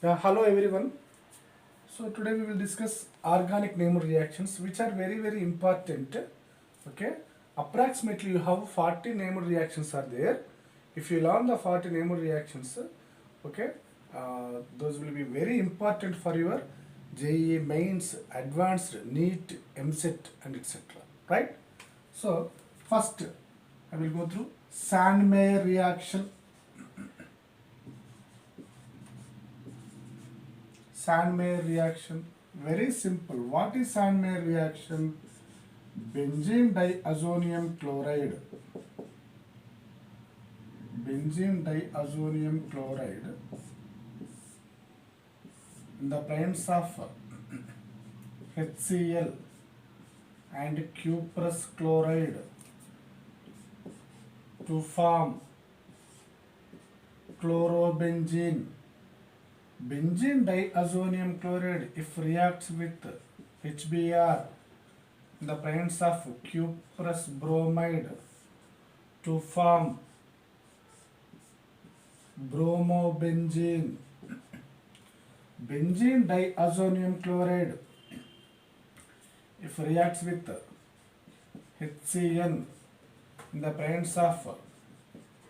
Yeah, hello everyone. So today we will discuss organic Nemer reactions which are very important. Okay, approximately you have 40 Nemer reactions are there. If you learn the 40 Nemer reactions, okay, those will be very important for your JEE mains, advanced, NEET, MSET and etc. Right? So first I will go through Sandmeyer reaction. Sandmeyer reaction, very simple. What is Sandmeyer reaction? Benzene diazonium chloride. Benzene diazonium chloride in the presence of HCl and cuprous chloride to form chlorobenzene. Benzene diazonium chloride, if reacts with HBr in the presence of cuprous bromide to form bromobenzene. Benzene diazonium chloride, if reacts with HCN in the presence of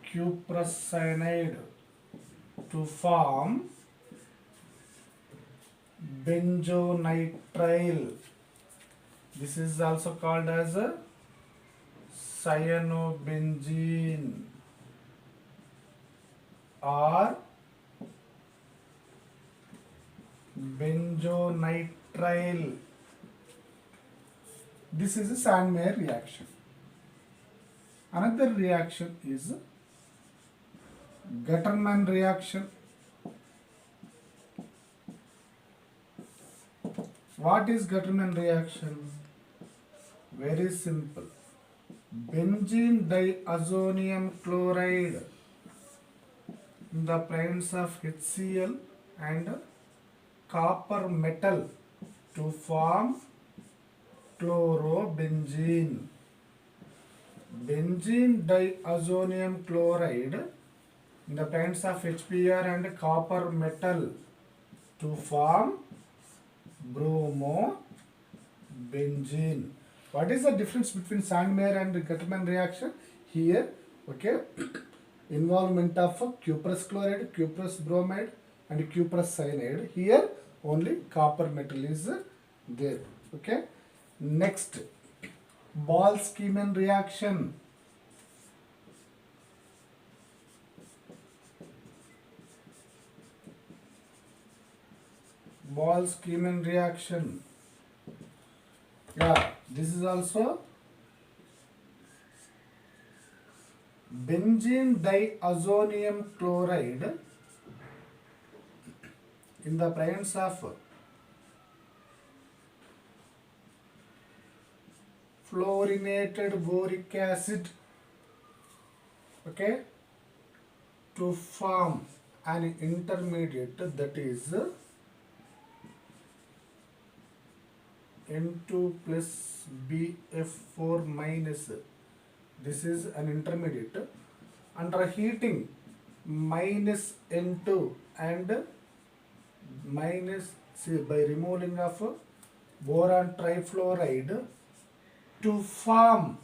cuprous cyanide to form benzonitrile. This is also called as a cyanobenzene or benzonitrile. This is a Sandmeyer reaction. Another reaction is Gattermann reaction. What is Gattermann reaction? Very simple. Benzene diazonium chloride in the presence of HCl and copper metal to form chlorobenzene. Benzene diazonium chloride in the presence of HBr and copper metal to form bromobenzene. What is the difference between Sandmeyer and Gattermann reaction? Here, okay, involvement of cuprous chloride, cuprous bromide and cuprous cyanide. Here only copper metal is there. Okay. Next, Boltzmann reaction. Boltzmann reaction. Yeah, this is also benzene diazonium chloride in the presence of fluorinated boric acid, okay, to form an intermediate, that is N2 plus BF4 minus. This is an intermediate. Under heating, minus N2 and minus, see, by removing of boron trifluoride to form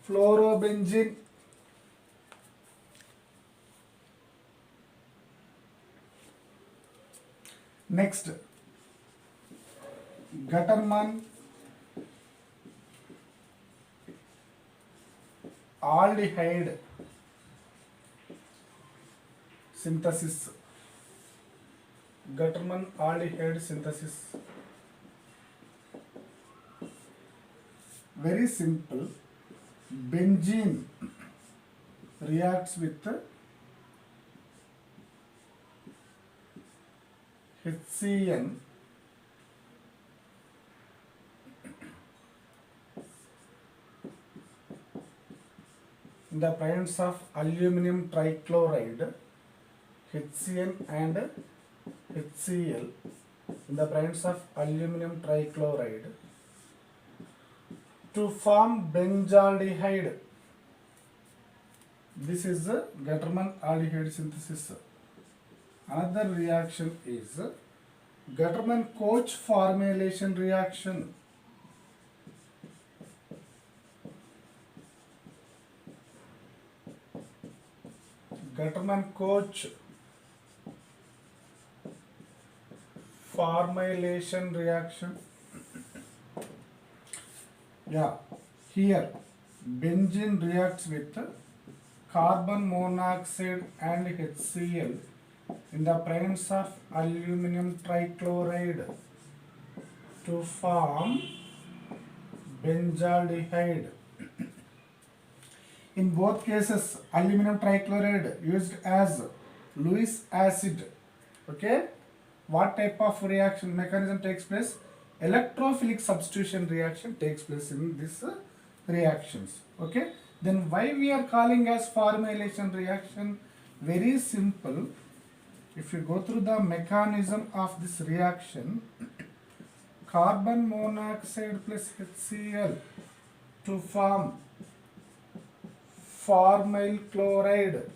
fluorobenzene. Next, Gattermann aldehyde synthesis. Gattermann aldehyde synthesis. Very simple. Benzene reacts with HCN in the presence of aluminum trichloride, HCN and HCl in the presence of aluminum trichloride to form benzaldehyde. This is the Gattermann aldehyde synthesis. Another reaction is Gattermann-Koch formylation reaction. Gattermann-Koch formylation reaction. Yeah, here benzene reacts with carbon monoxide and HCl in the presence of aluminum trichloride to form benzaldehyde. In both cases, aluminum trichloride used as Lewis acid. Okay, what type of reaction mechanism takes place? Electrophilic substitution reaction takes place in these reactions. Okay, then why we are calling as formylation reaction? Very simple. If you go through the mechanism of this reaction, carbon monoxide plus HCl to form formyl chloride.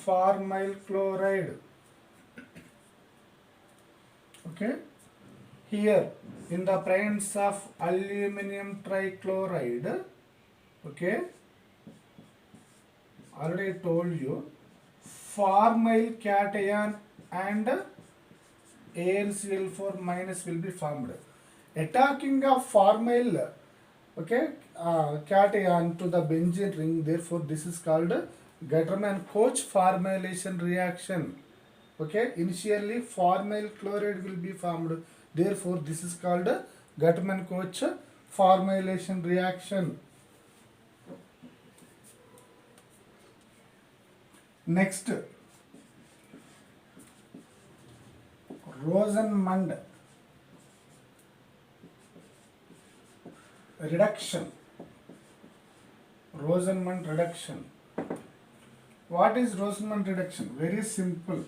Formyl chloride. Okay. Here in the presence of aluminum trichloride, okay, already told you, formyl cation and AlCl4 minus will be formed. Attacking of formyl, okay, cation to the benzene ring, therefore this is called Gattermann-Koch formylation reaction. Okay, initially formyl chloride will be formed, therefore this is called Gattermann-Koch formylation reaction. Next, Rosenmund reduction. Rosenmund reduction. What is Rosenmund reduction? Very simple.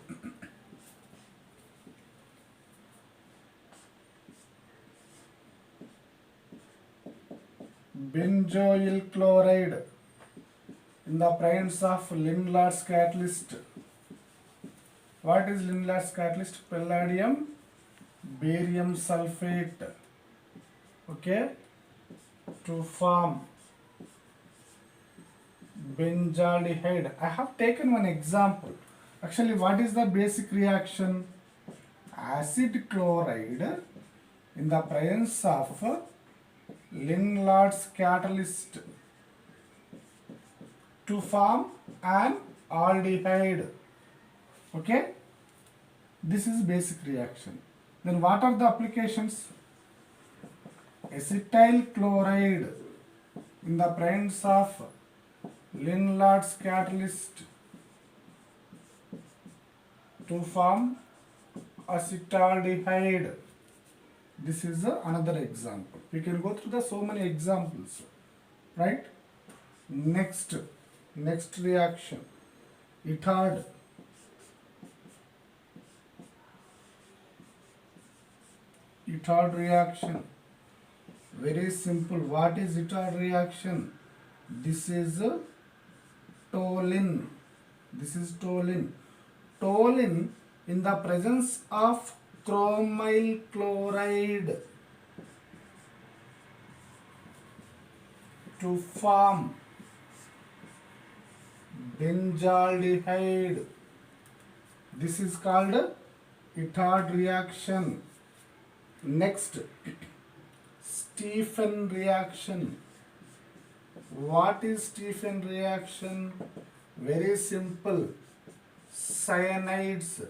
Benzoyl chloride in the presence of Lindlar's catalyst. What is Lindlar's catalyst? Palladium barium sulfate. Okay, to form benzaldehyde. I have taken one example. Actually, what is the basic reaction? Acid chloride in the presence of Lindlar's catalyst to form an aldehyde. Okay, this is basic reaction. Then what are the applications? Acetyl chloride in the presence of Lindlar's catalyst to form acetaldehyde. This is another example. We can go through the so many examples, right? Next reaction, Itard. Itard reaction. Very simple. What is Itard reaction? This is toluene. This is toluene. Toluene in the presence of chromyl chloride to form benzaldehyde. This is called Itard reaction. Next, Stephen reaction. What is Stephen reaction? Very simple. Cyanides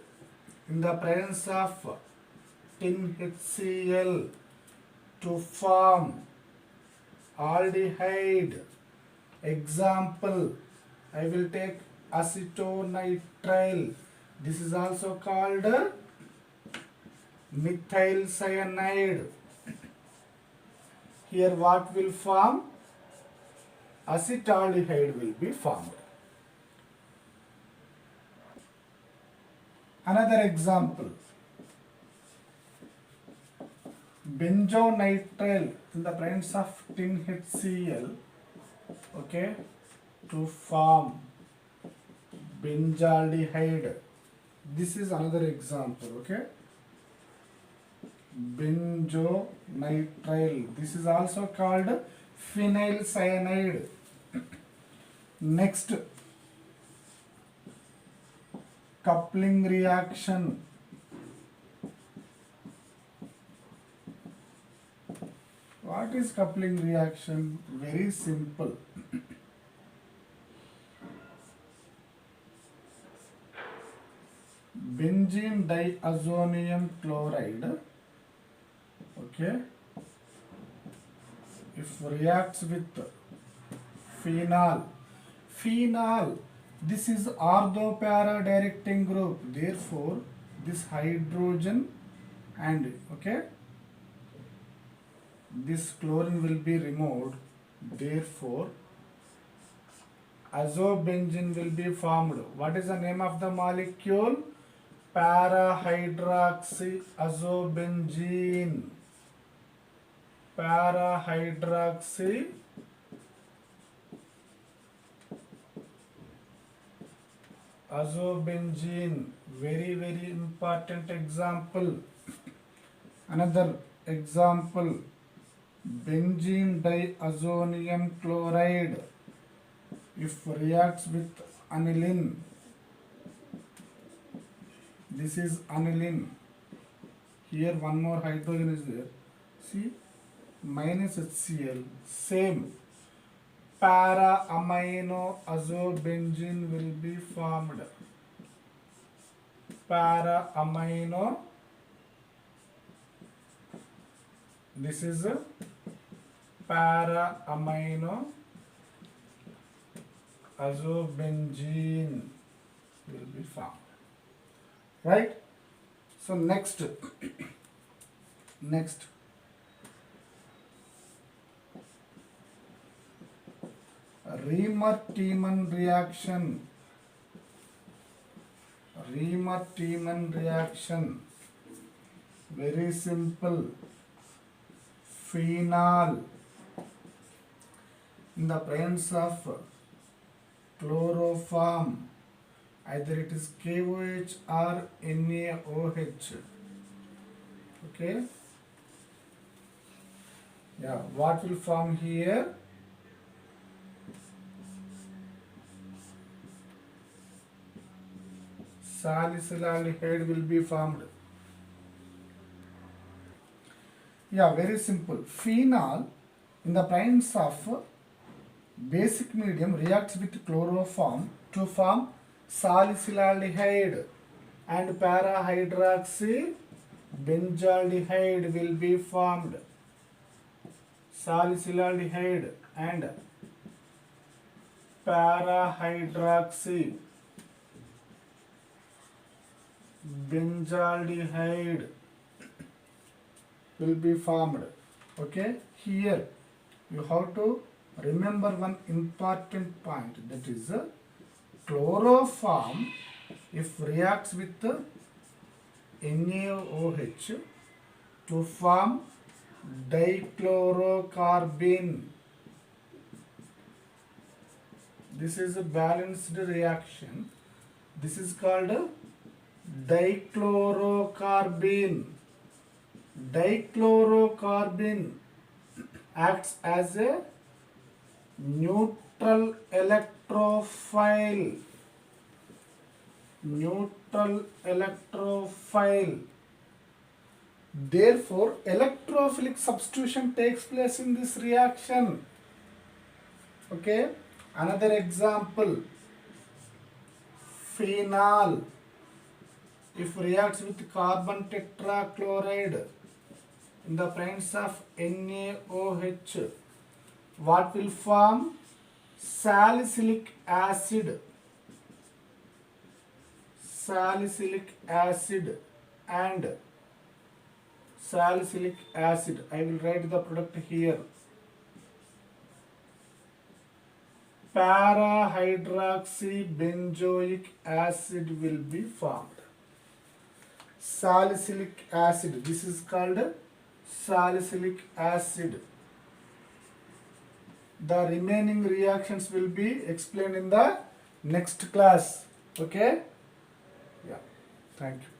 in the presence of tin HCl to form aldehyde. Example, I will take acetonitrile. This is also called methyl cyanide. Here what will form? Acetaldehyde will be formed. Another example, benzonitrile in the presence of tin HCl, okay, to form benzaldehyde. This is another example, okay? Benzonitrile. This is also called phenyl cyanide. Next, coupling reaction. What is coupling reaction? Very simple. Benzene diazonium chloride, okay, if reacts with phenol, this is ortho-para directing group, therefore this hydrogen and, okay, this chlorine will be removed, therefore azobenzene will be formed. What is the name of the molecule? Para-hydroxyazobenzene. Para-hydroxyazobenzene. Very, very important example. Another example, benzene diazonium chloride. If reacts with aniline, this is aniline. Here one more hydrogen is there. See, minus HCl, same. Para-amino-azobenzene will be formed. Para-amino. This is a para-amino-azobenzene will be formed. Right? So next Riemann-Tiemann reaction. Very simple. Phenol in the presence of chloroform, either it is KOH or NaOH. Okay? Yeah, what will form here? Salicylaldehyde will be formed. Yeah, very simple. Phenol in the presence of basic medium reacts with chloroform to form salicylaldehyde, and para-hydroxybenzaldehyde will be formed. Salicylaldehyde and para-hydroxybenzaldehyde will be formed. Okay, here you have to remember one important point, that is chloroform if reacts with NaOH to form dichlorocarbene. This is a balanced reaction. This is called dichlorocarbene. Dichlorocarbene acts as a neutral electrophile. Therefore, electrophilic substitution takes place in this reaction. Okay, another example, phenol if reacts with carbon tetrachloride in the presence of NaOH, what will form? Salicylic acid and salicylic acid. I will write the product here. Para-hydroxybenzoic acid will be formed. Salicylic acid. This is called salicylic acid. The remaining reactions will be explained in the next class. Okay, yeah, thank you.